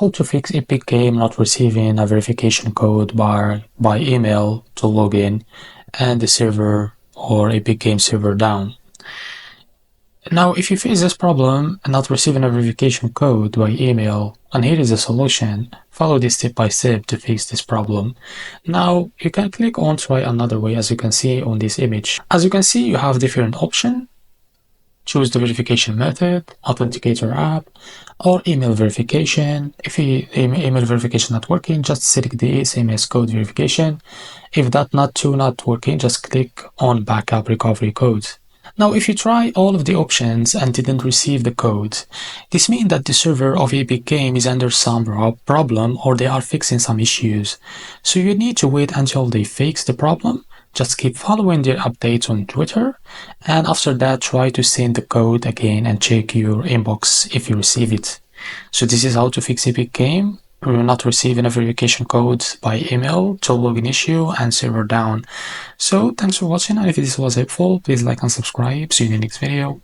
how to fix Epic Game not receiving a verification code by email to log in and the server or Epic Game server down. Now, if you face this problem and not receiving a verification code by email, and here is the solution, follow this step by step to fix this problem. Now, you can click on try another way, as you can see on this image. As you can see, you have different options. Choose the verification method, authenticator app, or email verification. If email verification not working, just select the SMS code verification. If that not working, just click on backup recovery codes. Now, if you try all of the options and didn't receive the code, this means that the server of Epic Game is under some problem or they are fixing some issues. So you need to wait until they fix the problem. Just keep following their updates on Twitter, and after that try to send the code again and check your inbox if you receive it. So this is how to fix Epic Game not receiving a verification code by email to login issue and server down. So thanks for watching, and if this was helpful, please like and subscribe. See you in the next video.